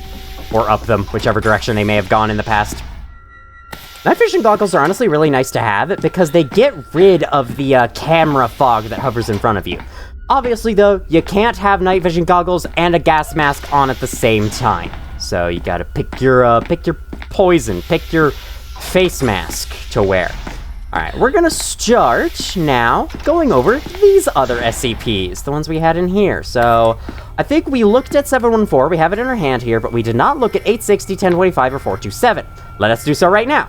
Or up them, whichever direction they may have gone in the past. Night vision goggles are honestly really nice to have, because they get rid of the camera fog that hovers in front of you. Obviously, though, you can't have night vision goggles and a gas mask on at the same time. So you gotta pick your poison, pick your face mask to wear. Alright, we're gonna start now going over these other SCPs, the ones we had in here. So, I think we looked at 714, we have it in our hand here, but we did not look at 860, 1025, or 427. Let us do so right now.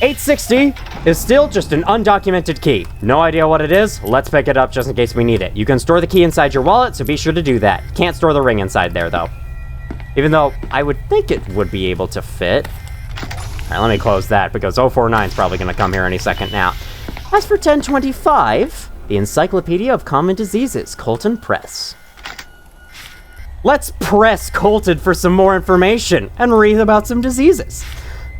860 is still just an undocumented key. No idea what it is, let's pick it up just in case we need it. You can store the key inside your wallet, so be sure to do that. Can't store the ring inside there, though. Even though I would think it would be able to fit. Alright, let me close that, because 049 is probably going to come here any second now. As for 1025, the Encyclopedia of Common Diseases, Colton Press. Let's press Colton for some more information, and read about some diseases.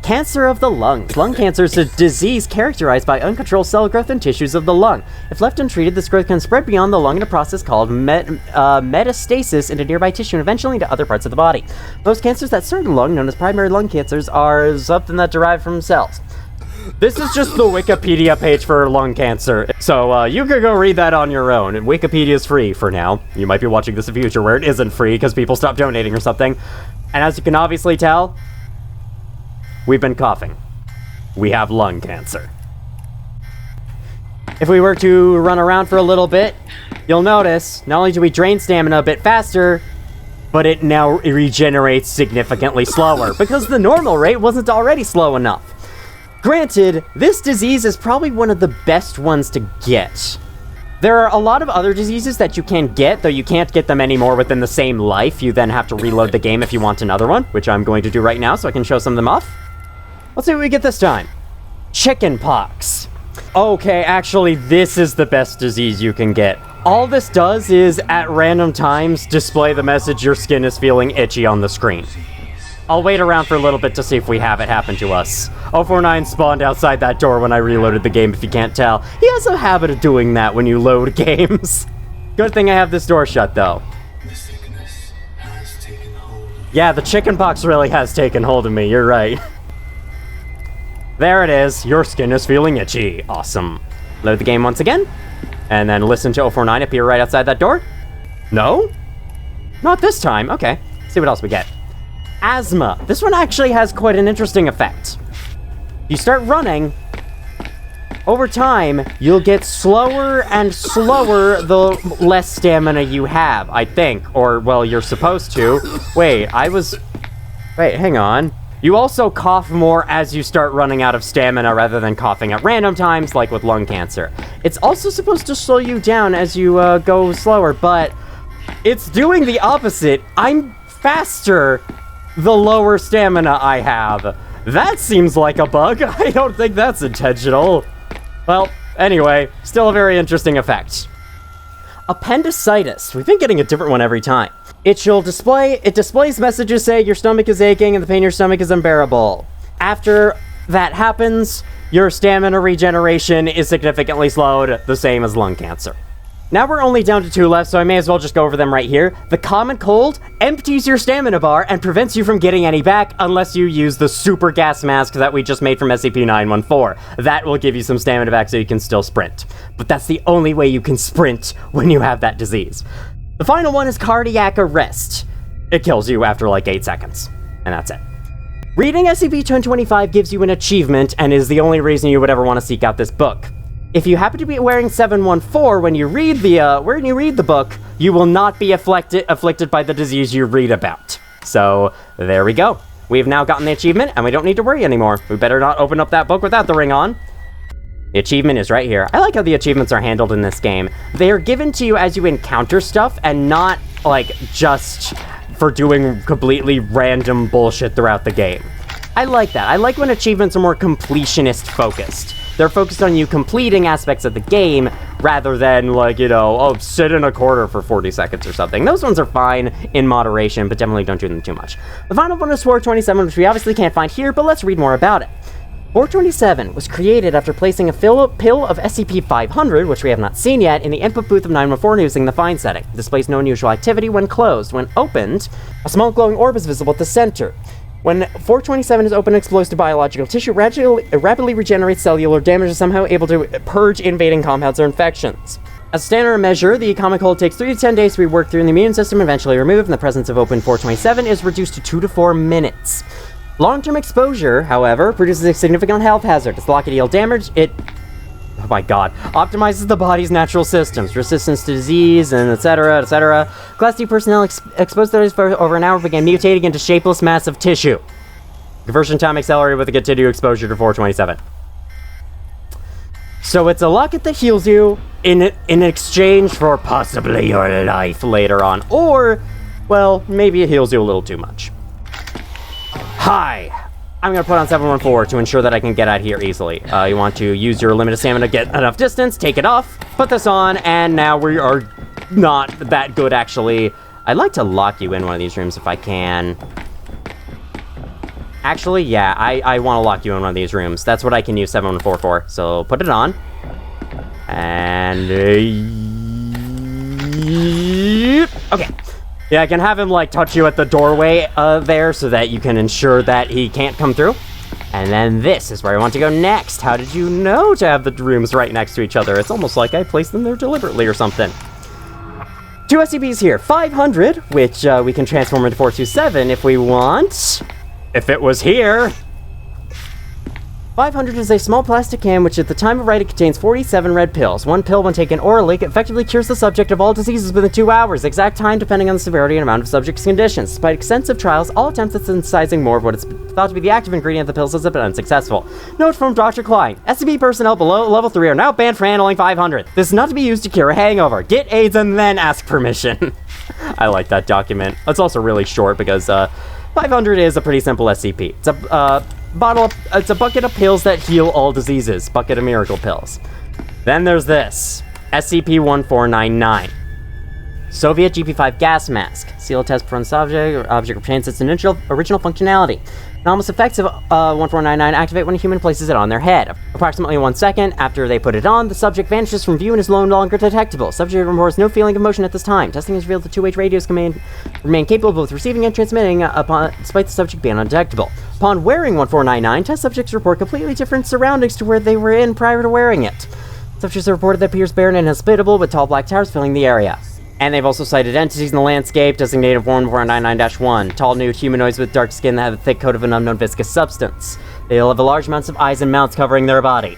Cancer of the lungs. Lung cancer is a disease characterized by uncontrolled cell growth in tissues of the lung. If left untreated, this growth can spread beyond the lung in a process called metastasis into nearby tissue and eventually into other parts of the body. Most cancers that start in the lung, known as primary lung cancers, are something that derive from cells. This is just the Wikipedia page for lung cancer, so you could go read that on your own. Wikipedia is free for now. You might be watching this in the future where it isn't free because people stopped donating or something. And as you can obviously tell, we've been coughing. We have lung cancer. If we were to run around for a little bit, you'll notice, not only do we drain stamina a bit faster, but it now regenerates significantly slower, because the normal rate wasn't already slow enough. Granted, this disease is probably one of the best ones to get. There are a lot of other diseases that you can get, though you can't get them anymore within the same life. You then have to reload the game if you want another one, which I'm going to do right now so I can show some of them off. Let's see what we get this time. Chickenpox. Okay, actually, this is the best disease you can get. All this does is, at random times, display the message your skin is feeling itchy on the screen. I'll wait around for a little bit to see if we have it happen to us. 049 spawned outside that door when I reloaded the game, if you can't tell. He has a habit of doing that when you load games. Good thing I have this door shut, though. The sickness has taken hold. Yeah, the chickenpox really has taken hold of me, you're right. There it is, your skin is feeling itchy. Awesome. Load the game once again, and then listen to 049 appear right outside that door. No? Not this time, okay. See what else we get. Asthma. This one actually has quite an interesting effect. You start running, over time, you'll get slower and slower the less stamina you have, I think. Or, well, you're supposed to. Wait, hang on. You also cough more as you start running out of stamina rather than coughing at random times, like with lung cancer. It's also supposed to slow you down as you go slower, but it's doing the opposite. I'm faster the lower stamina I have. That seems like a bug. I don't think that's intentional. Well, anyway, still a very interesting effect. Appendicitis. We've been getting a different one every time. It displays messages saying your stomach is aching and the pain in your stomach is unbearable. After that happens, your stamina regeneration is significantly slowed, the same as lung cancer. Now we're only down to 2 left, so I may as well just go over them right here. The common cold empties your stamina bar and prevents you from getting any back unless you use the super gas mask that we just made from SCP-914. That will give you some stamina back so you can still sprint. But that's the only way you can sprint when you have that disease. The final one is cardiac arrest. It kills you after like 8 seconds, and that's it. Reading SCP-1025 gives you an achievement and is the only reason you would ever want to seek out this book. If you happen to be wearing 714 when you read the book, you will not be afflicted by the disease you read about. So, there we go. We've now gotten the achievement, and we don't need to worry anymore. We better not open up that book without the ring on. The achievement is right here. I like how the achievements are handled in this game. They are given to you as you encounter stuff, and not, like, just for doing completely random bullshit throughout the game. I like that. I like when achievements are more completionist focused. They're focused on you completing aspects of the game, rather than, like, you know, oh, sit in a corner for 40 seconds or something. Those ones are fine in moderation, but definitely don't do them too much. The final one is 427, which we obviously can't find here, but let's read more about it. 427 was created after placing a pill of SCP-500, which we have not seen yet, in the input booth of 914 using the find setting. It displays no unusual activity when closed. When opened, a small glowing orb is visible at the center. When 427 is open and exposed to biological tissue, it rapidly regenerates cellular damage and is somehow able to purge invading compounds or infections. As a standard measure, the common cold takes 3 to 10 days to be worked through in the immune system, eventually removed, and the presence of open 427 is reduced to 2 to 4 minutes. Long-term exposure, however, produces a significant health hazard. As the locket deal damage, oh my god, optimizes the body's natural systems, resistance to disease, and etc., etc. Class D personnel exposed to this for over an hour began mutating into shapeless mass of tissue. Conversion time accelerated with a continued exposure to 427. So it's a locket that heals you in exchange for possibly your life later on. Or, well, maybe it heals you a little too much. Hi! I'm going to put on 714 to ensure that I can get out here easily. You want to use your limited stamina to get enough distance, take it off, put this on, and now we are not that good, actually. I'd like to lock you in one of these rooms if I can. Actually, yeah, I want to lock you in one of these rooms. That's what I can use 714 for. So put it on. And... okay. Yeah, I can have him, like, touch you at the doorway there so that you can ensure that he can't come through. And then this is where I want to go next. How did you know to have the rooms right next to each other? It's almost like I placed them there deliberately or something. 2 SCPs here. 500, which we can transform into 427 if we want. If it was here. 500 is a small plastic can which at the time of writing contains 47 red pills. 1 pill when taken orally effectively cures the subject of all diseases within 2 hours. Exact time depending on the severity and amount of subject's conditions. Despite extensive trials, all attempts at synthesizing more of what is thought to be the active ingredient of the pills has been unsuccessful. Note from Dr. Klein. SCP personnel below level 3 are now banned for handling 500. This is not to be used to cure a hangover. Get AIDS and then ask permission. I like that document. It's also really short because 500 is a pretty simple SCP. It's it's a bucket of pills that heal all diseases. Bucket of miracle pills. Then there's this. SCP-1499. Soviet GP5 gas mask. Seal test for object. Object retains its original functionality. Anomalous effects of 1499 activate when a human places it on their head. Approximately 1 second after they put it on, the subject vanishes from view and is no longer detectable. Subject reports no feeling of motion at this time. Testing has revealed the 2H radios remain capable of both receiving and transmitting despite the subject being undetectable. Upon wearing 1499, test subjects report completely different surroundings to where they were in prior to wearing it. Subjects have reported that it appears barren and inhospitable with tall black towers filling the area. And they've also cited entities in the landscape designated 1499-1, tall nude humanoids with dark skin that have a thick coat of an unknown viscous substance. They'll have large amounts of eyes and mouths covering their body.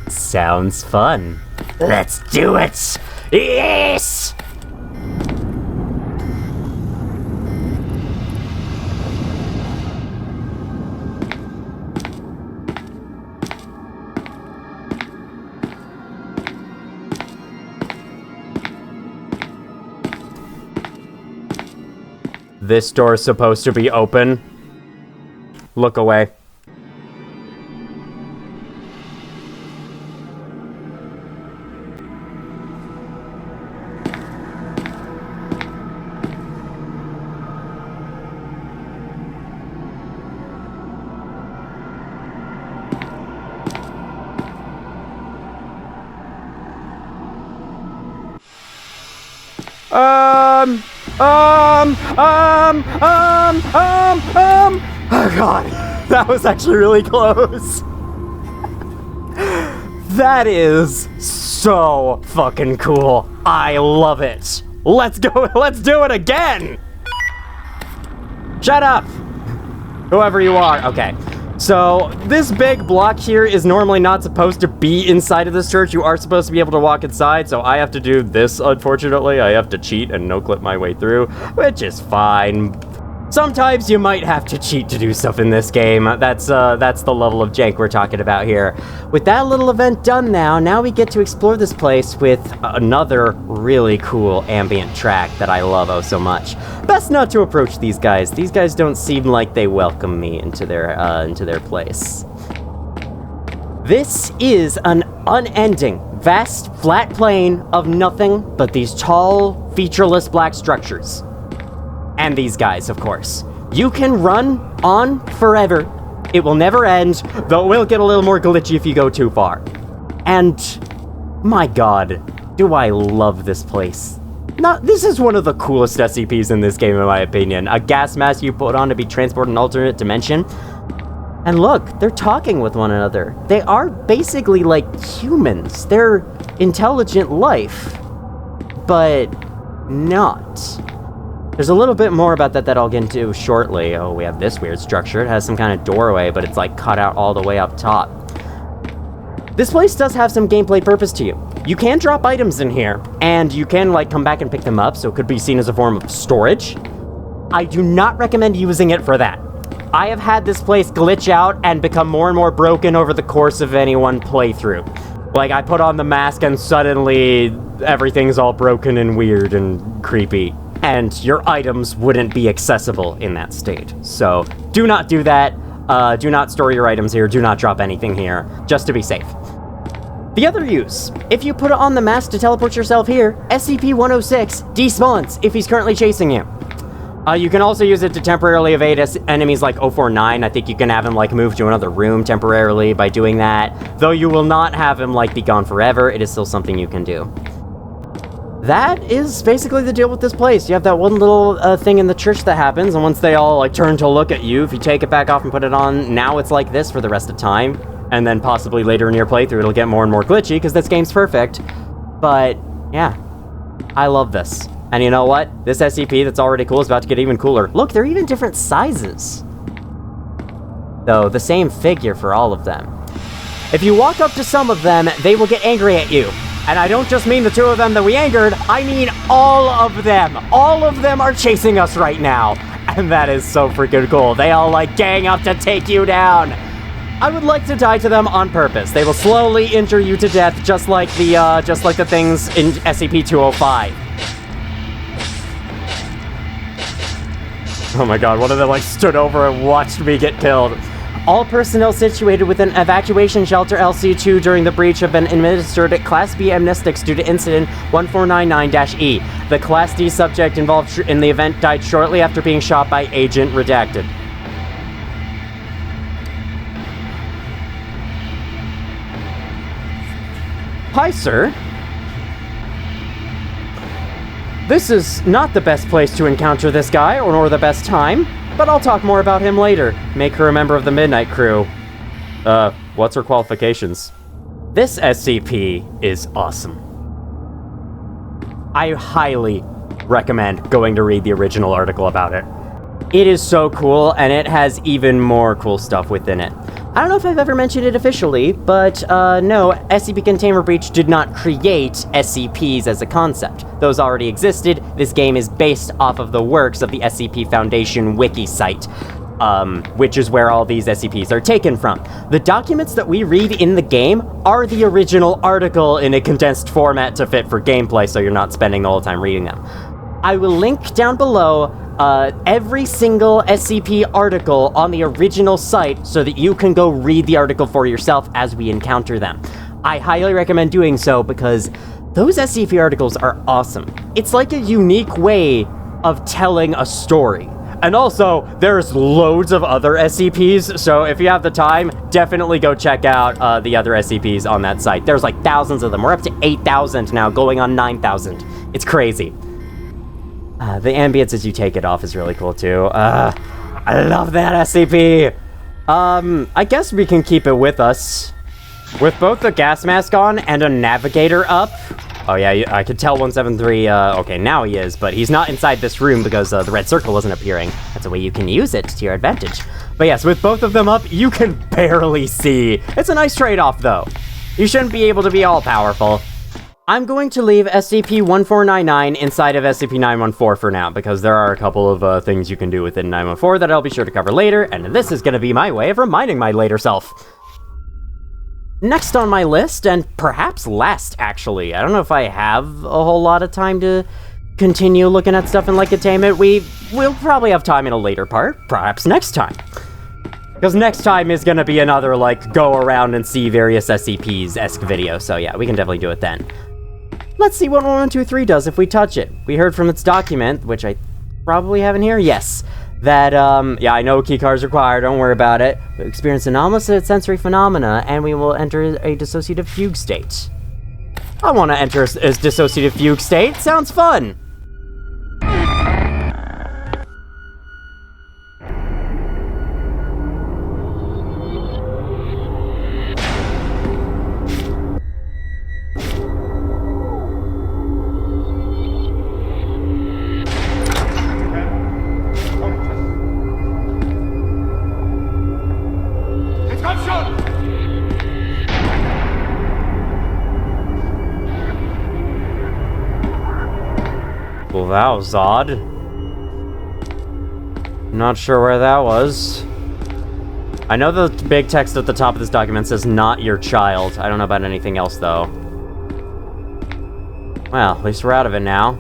Sounds fun. Let's do it! Yes! this door is supposed to be open. Look away. Oh god, that was actually really close. That is so fucking cool. I love it. Let's go, let's do it again. Shut up, whoever you are. Okay. So, this big block here is normally not supposed to be inside of this church. You are supposed to be able to walk inside, so I have to do this, unfortunately. I have to cheat and no-clip my way through, which is fine. Sometimes you might have to cheat to do stuff in this game. That's the level of jank we're talking about here. With that little event done now we get to explore this place with another really cool ambient track that I love oh so much. Best not to approach these guys. These guys don't seem like they welcome me into their place. This is an unending, vast, flat plain of nothing but these tall, featureless black structures. And these guys, of course. You can run on forever. It will never end, though it will get a little more glitchy if you go too far. And, my god, do I love this place. This is one of the coolest SCPs in this game, in my opinion. A gas mask you put on to be transported in an alternate dimension. And look, they're talking with one another. They are basically like humans. They're intelligent life, but not. There's a little bit more about that I'll get into shortly. Oh, we have this weird structure. It has some kind of doorway, but it's like cut out all the way up top. This place does have some gameplay purpose to you. You can drop items in here, and you can like come back and pick them up, so it could be seen as a form of storage. I do not recommend using it for that. I have had this place glitch out and become more and more broken over the course of any one playthrough. Like, I put on the mask and suddenly everything's all broken and weird and creepy. And your items wouldn't be accessible in that state. So, do not do that. Do not store your items here. Do not drop anything here, just to be safe. The other use, if you put on the mask to teleport yourself here, SCP-106 despawns if he's currently chasing you. You can also use it to temporarily evade enemies like 049. I think you can have him like move to another room temporarily by doing that. Though you will not have him like be gone forever, it is still something you can do. That is basically the deal with this place. You have that one little thing in the church that happens, and once they all like turn to look at you, if you take it back off and put it on, now it's like this for the rest of time. And then possibly later in your playthrough, it'll get more and more glitchy because this game's perfect. But yeah, I love this. And you know what? This SCP that's already cool is about to get even cooler. Look, they're even different sizes. Though, the same figure for all of them. If you walk up to some of them, they will get angry at you. And I don't just mean the two of them that we angered, I mean all of them. All of them are chasing us right now. And that is so freaking cool. They all like gang up to take you down. I would like to die to them on purpose. They will slowly injure you to death, just like the things in SCP-205. Oh my god, one of them like stood over and watched me get killed. All personnel situated within evacuation shelter LC2 during the breach have been administered Class B amnestics due to incident 1499-E. The Class D subject involved in the event died shortly after being shot by Agent Redacted. Hi, sir. This is not the best place to encounter this guy, or the best time, but I'll talk more about him later. Make her a member of the Midnight Crew. What's her qualifications? This SCP is awesome. I highly recommend going to read the original article about it. It is so cool, and it has even more cool stuff within it. I don't know if I've ever mentioned it officially, but no, SCP Containment Breach did not create SCPs as a concept. Those already existed. This game is based off of the works of the SCP Foundation wiki site, which is where all these SCPs are taken from. The documents that we read in the game are the original article in a condensed format to fit for gameplay, so you're not spending the whole time reading them. I will link down below every single SCP article on the original site so that you can go read the article for yourself as we encounter them. I highly recommend doing so because those SCP articles are awesome. It's like a unique way of telling a story. And also, there's loads of other SCPs, so if you have the time, definitely go check out the other SCPs on that site. There's like thousands of them. We're up to 8,000 now, going on 9,000. It's crazy. The ambience as you take it off is really cool too. I love that SCP. I guess we can keep it with us. With both the gas mask on and a navigator up. Oh yeah, I could tell 173, okay, now he is, but he's not inside this room because the red circle isn't appearing. That's a way you can use it to your advantage. But yes, with both of them up, you can barely see. It's a nice trade-off, though. You shouldn't be able to be all-powerful. I'm going to leave SCP-1499 inside of SCP-914 for now, because there are a couple of things you can do within 914 that I'll be sure to cover later, and this is going to be my way of reminding my later self. Next on my list, and perhaps last, actually. I don't know if I have a whole lot of time to continue looking at stuff in Light Containment. We'll probably have time in a later part, perhaps next time. Because next time is gonna be another, like, go around and see various SCPs-esque video, so yeah, we can definitely do it then. Let's see what 1123 does if we touch it. We heard from its document, which I probably have in here, yes. That, yeah, I know keycards required, don't worry about it. We experience anomalous sensory phenomena, and we will enter a dissociative fugue state. I want to enter a dissociative fugue state, sounds fun! Well, that was odd. Not sure where that was. I know the big text at the top of this document says, "Not your child." I don't know about anything else, though. Well, at least we're out of it now.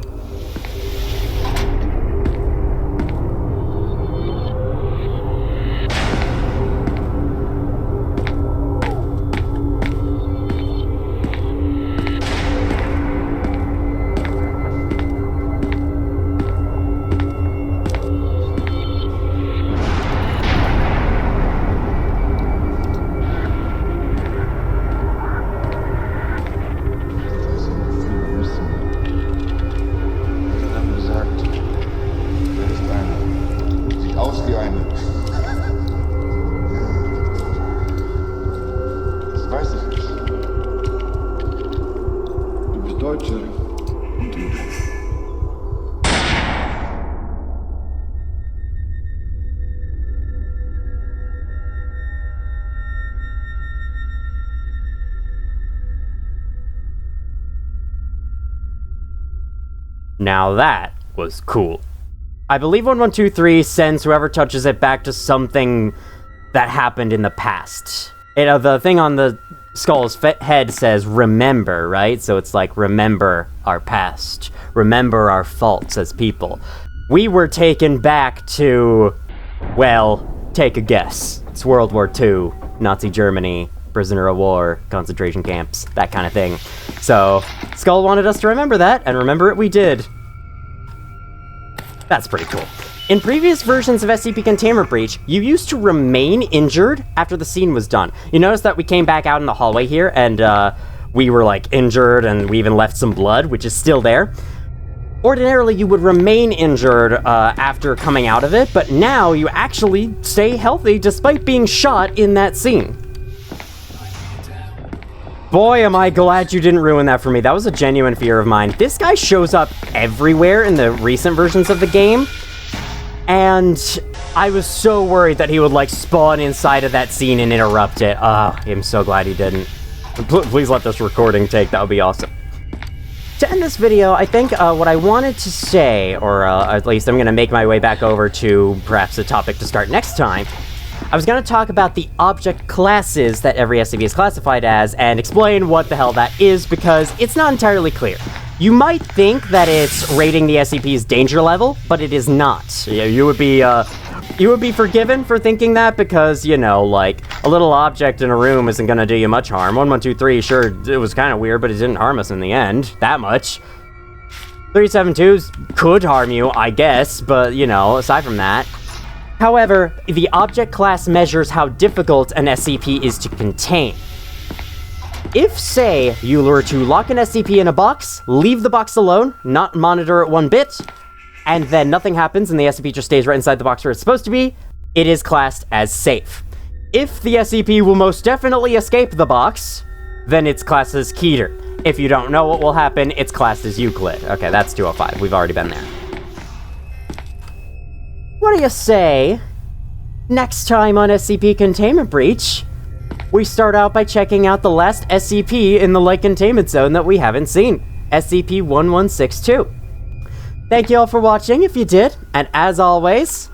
Now that was cool. I believe 1123 sends whoever touches it back to something that happened in the past. The thing on the skull's head says remember, right? So it's like, remember our past. Remember our faults as people. We were taken back to, well, take a guess. It's World War II, Nazi Germany, prisoner of war, concentration camps, that kind of thing. So, Skull wanted us to remember that, and remember it we did. That's pretty cool. In previous versions of SCP Containment Breach, you used to remain injured after the scene was done. You notice that we came back out in the hallway here, and we were, like, injured, and we even left some blood, which is still there. Ordinarily, you would remain injured after coming out of it, but now you actually stay healthy despite being shot in that scene. Boy, am I glad you didn't ruin that for me. That was a genuine fear of mine. This guy shows up everywhere in the recent versions of the game, and I was so worried that he would, like, spawn inside of that scene and interrupt it. I'm so glad he didn't. Please let this recording take. That would be awesome. To end this video, I think what I wanted to say, or at least I'm going to make my way back over to perhaps a topic to start next time, I was going to talk about the object classes that every SCP is classified as, and explain what the hell that is, because it's not entirely clear. You might think that it's rating the SCP's danger level, but it is not. You would be forgiven for thinking that because, you know, like, a little object in a room isn't gonna do you much harm. 1123, sure, it was kind of weird, but it didn't harm us in the end. That much. 372s could harm you, I guess, but, you know, aside from that. However, the object class measures how difficult an SCP is to contain. If, say, you were to lock an SCP in a box, leave the box alone, not monitor it one bit, and then nothing happens and the SCP just stays right inside the box where it's supposed to be, it is classed as safe. If the SCP will most definitely escape the box, then it's classed as Keter. If you don't know what will happen, it's classed as Euclid. Okay, that's 205. We've already been there. What do you say? Next time on SCP Containment Breach, we start out by checking out the last SCP in the Light Containment Zone that we haven't seen, SCP-1162. Thank you all for watching if you did, and as always,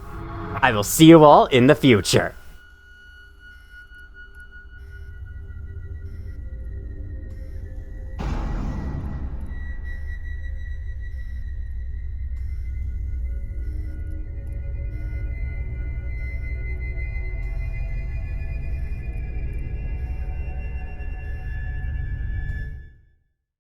I will see you all in the future.